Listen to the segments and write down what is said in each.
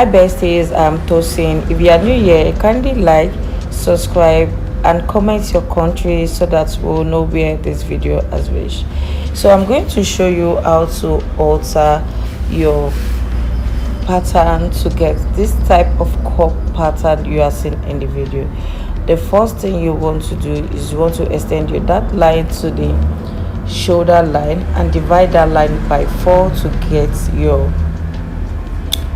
Hi besties, I'm Tosin. If you are new here, kindly like, subscribe, and comment your country so that we'll know where this video has reached. So I'm going to show you how to alter your pattern to get this type of cup pattern you are seeing in the video. The first thing you want to do is you want to extend your that line to the shoulder line and divide that line by 4 to get your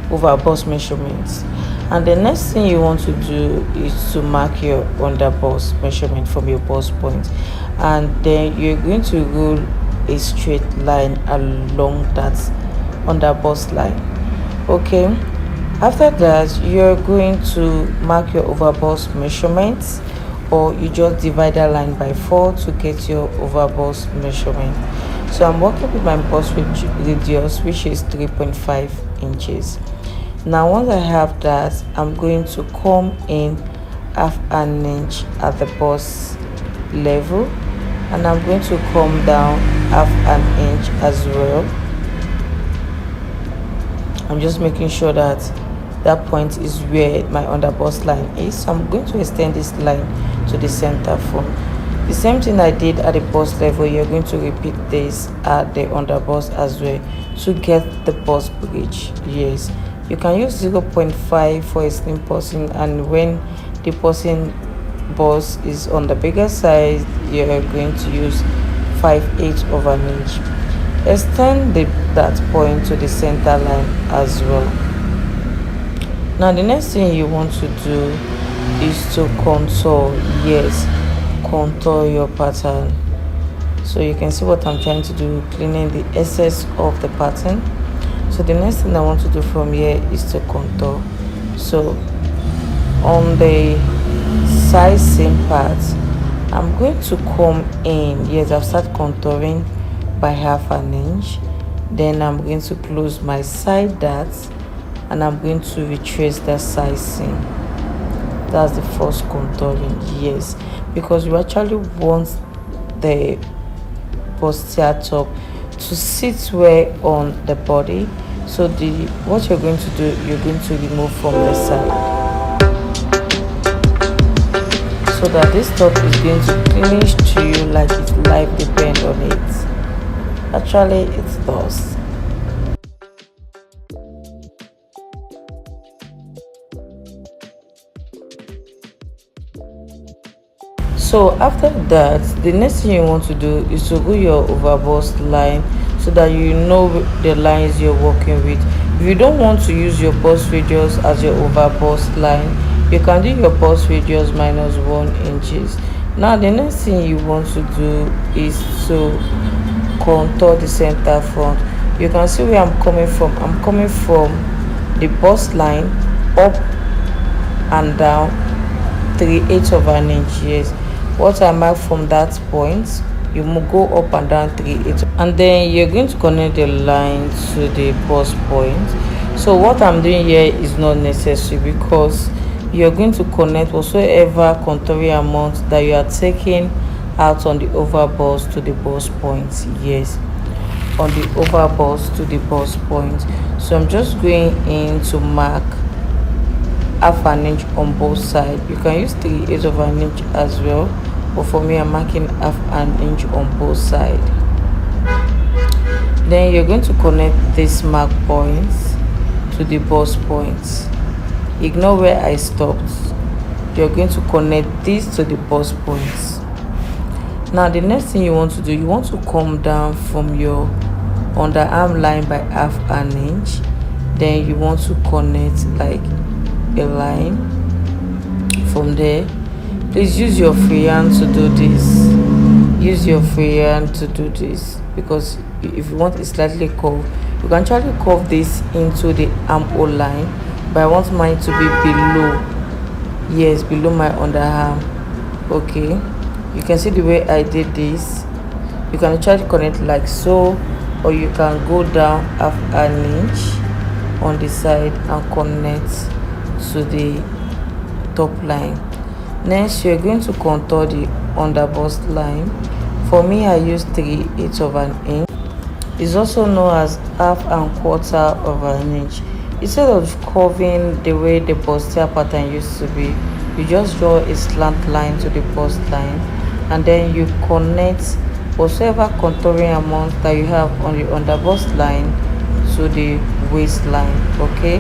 over bust measurements. And the next thing you want to do is to mark your under bust measurement from your bust point, and then you're going to rule a straight line along that under bust line. Okay, after that you're going to mark your over bust measurements, or you just divide that line by 4 to get your over bust measurement. So I'm working with my bust radius, which is 3.5 inches. Now once I have that, I'm going to come in half an inch at the bust level, and I'm going to come down half an inch as well. I'm just making sure that that point is where my under bust line is. So I'm going to extend this line to the center front. The same thing I did at the bust level, you're going to repeat this at the under bust as well to get the bust bridge. Yes, you can use 0.5 for a slim person, and when the person bust is on the bigger side, you're going to use 5/8 of an inch. Extend that point to the center line as well. Now the next thing you want to do is to contour. Yes, contour your pattern. So you can see what I'm trying to do, cleaning the excess of the pattern. So the next thing I want to do from here is to contour. So on the side seam part, I'm going to come in. Yes, I've started contouring by half an inch. Then I'm going to close my side dart, and I'm going to retrace that side seam. That's the first contouring. Yes, because you actually want the bustier top to sit well on the body. So what you're going to do, you're going to remove from the side, so that this top is going to finish to you like its life depends on it. Actually it does. So after that, the next thing you want to do is to go your over bust line, so that you know the lines you're working with. If you don't want to use your bust radius as your over bust line, you can do your bust radius minus 1 inches. Now the next thing you want to do is to contour the center front. You can see where I'm coming from. I'm coming from the bust line up and down 3/8 of an inch. Yes, what I mark from that point, you go up and down 3/8, and then you're going to connect the line to the bust point. So what I'm doing here is not necessary, because you're going to connect whatsoever contouring amount that you are taking out on the over bust to the bust point. Yes, on the over bust to the bust point. So I'm just going in to mark half an inch on both sides. You can use 3/8 of an inch as well, but for me I'm marking half an inch on both sides. Then you're going to connect this mark points to the bust points. Ignore where I stopped. You're going to connect this to the bust points. Now the next thing you want to do, you want to come down from your underarm line by half an inch. Then you want to connect like a line from there. Please use your free hand to do this. Use your free hand to do this, because if you want it slightly curved, you can actually curve this into the armhole line, but I want mine to be below. Yes, below my underarm. Okay, you can see the way I did this. You can actually connect like so, or you can go down half an inch on the side and connect to the top line. Next, you're going to contour the under bust line. For me, I use 3/8 of an inch. It's also known as half and quarter of an inch. instead of curving the way the bustier pattern used to be, you just draw a slant line to the bust line, and then you connect whatsoever contouring amount that you have on the underbust line to the waistline. Okay,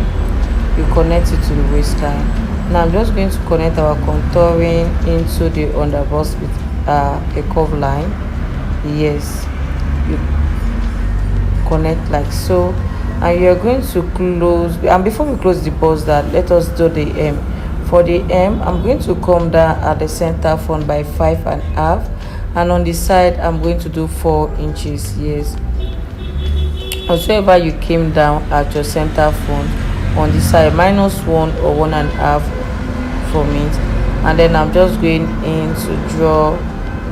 you connect it to the waistline. Now I'm just going to connect our contouring into the underbust with a curve line. Yes, you connect like so, and you're going to close. And before we close the bust, that let us do the hem. For the hem, I'm going to come down at the center front by 5.5, and on the side I'm going to do 4 inches. Yes, whatsoever you came down at your center front, on the side -1 or 1.5 from it, and then I'm just going in to draw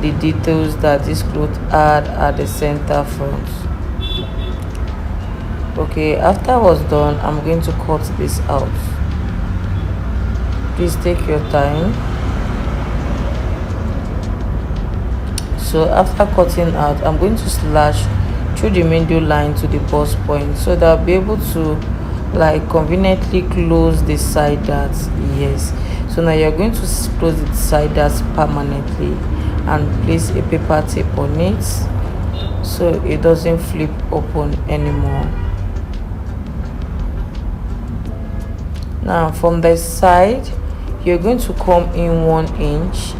the details that this cloth had at the center front. Okay, after I was done, I'm going to cut this out. Please take your time. So after cutting out, I'm going to slash through the middle line to the bust point, so that I'll be able to like conveniently close the side darts. Yes, so now you're going to close the side darts permanently and place a paper tape on it so it doesn't flip open anymore. Now from the side, you're going to come in 1 inch.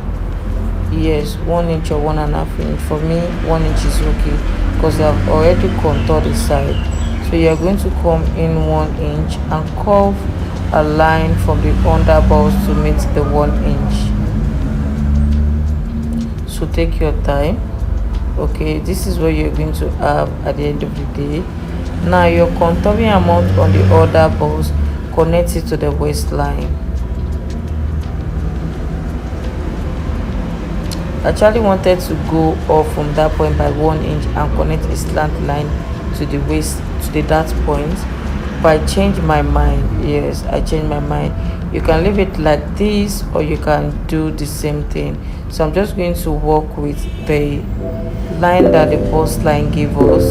Yes, 1 inch or 1.5 inch. For me, 1 inch is okay because I've already contoured the side. So you're going to come in 1 inch and curve a line from the underbust to meet the 1 inch. So take your time. Okay, this is what you're going to have at the end of the day. Now your contouring amount on the underbust, connect it to the waistline. I actually wanted to go off from that point by 1 inch and connect a slant line to the waist, to the dart point, but I changed my mind. Yes, I changed my mind. You can leave it like this or you can do the same thing. So I'm just going to work with the line that the bust line gave us,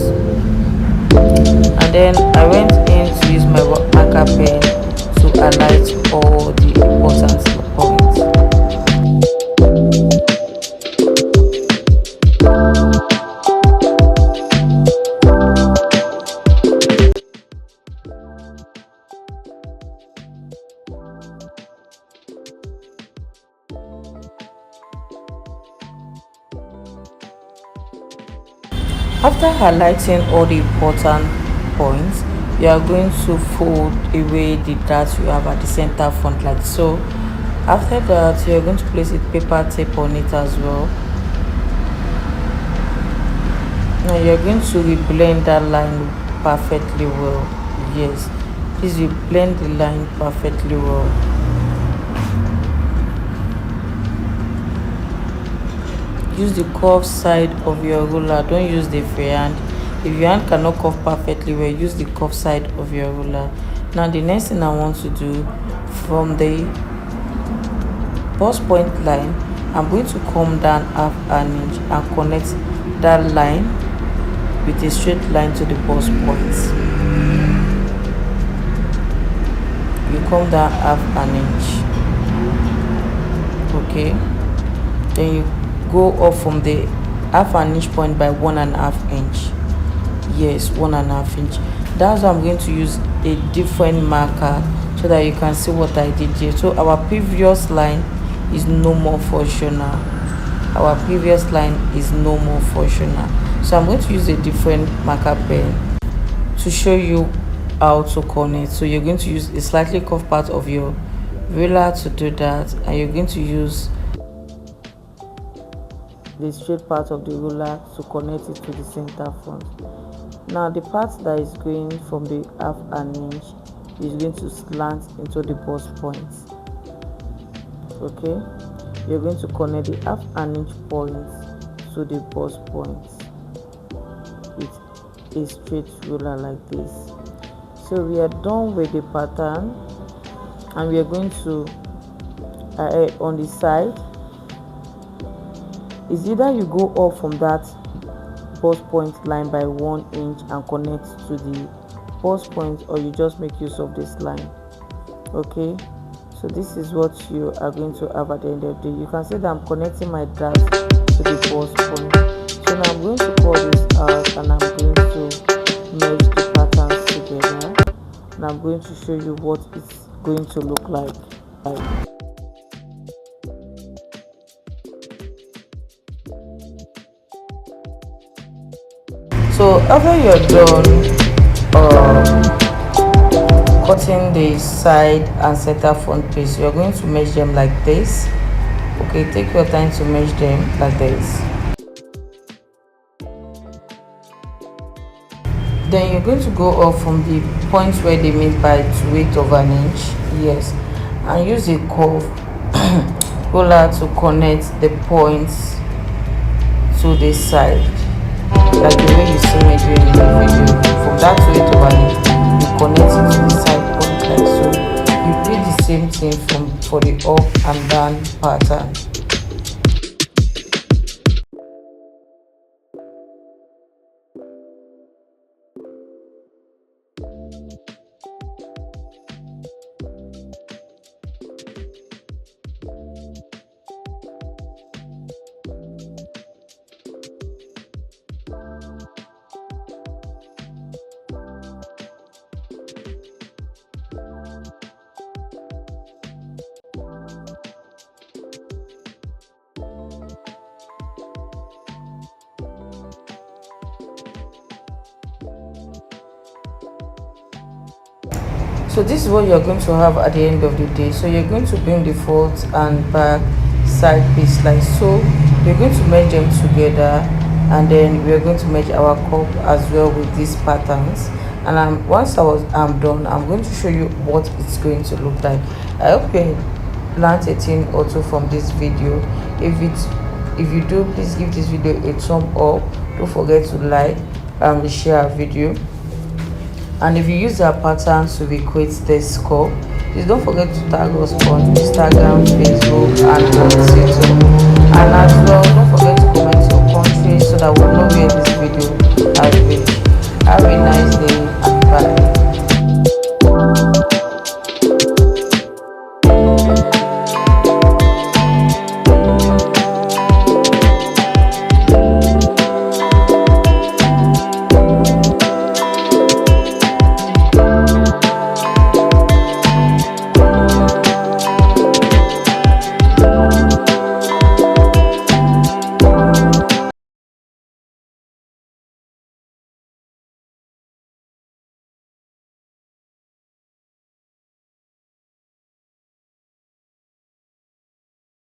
and then I went in to use my marker pen to highlight all the important points. After highlighting all the important points, you are going to fold away the darts you have at the center front like so. After that, you are going to place a paper tape on it as well. Now you are going to reblend that line perfectly well. Yes, please reblend the line perfectly well. Use the curved side of your ruler, don't use the freehand. If your hand cannot curve perfectly well, use the curved side of your ruler. Now the next thing I want to do, from the bust point line, I'm going to come down 1/2 inch and connect that line with a straight line to the bust point. You come down 1/2 inch. Okay, then you go up from the 1/2 inch point by 1.5 inch. Yes, 1.5 inch. That's why I'm going to use a different marker so that you can see what I did here. So our previous line is no more functional. Our previous line is no more functional. So I'm going to use a different marker pen to show you how to connect. So you're going to use a slightly curved part of your ruler to do that, and you're going to use the straight part of the ruler to connect it to the center front. Now the part that is going from the 1/2 inch is going to slant into the bust point. Okay, you're going to connect the 1/2 inch point to the bust point with a straight ruler like this. So we are done with the pattern, and we are going to on the side, is either you go off from that bust point line by 1 inch and connect to the pulse point, or you just make use of this line. Okay, so this is what you are going to have at the end of the day. You can see that I'm connecting my drag to the pulse point. So now I'm going to call this out, and I'm going to merge the patterns together, and I'm going to show you what it's going to look like. So after you're done cutting the side and center front piece, you're going to measure them like this. Okay, take your time to measure them like this. Then you're going to go off from the points where they meet by 2/8 of an inch, yes, and use a curve roller to connect the points to the side, like the way you see me doing in the video. From that 2/8 of an inch, you connect it to the side point like so. You repeat the same thing for the up and down pattern. So this is what you're going to have at the end of the day. So you're going to bring the front and back side piece like so. We're going to merge them together, and then we're going to merge our cup as well with these patterns. And once I'm done, I'm going to show you what it's going to look like. I hope you learned a thing or two from this video. If you do, please give this video a thumb up. Don't forget to like and share our video. And if you use our pattern to recreate this score, please don't forget to tag us on Instagram, Facebook, and on Twitter. And as well, don't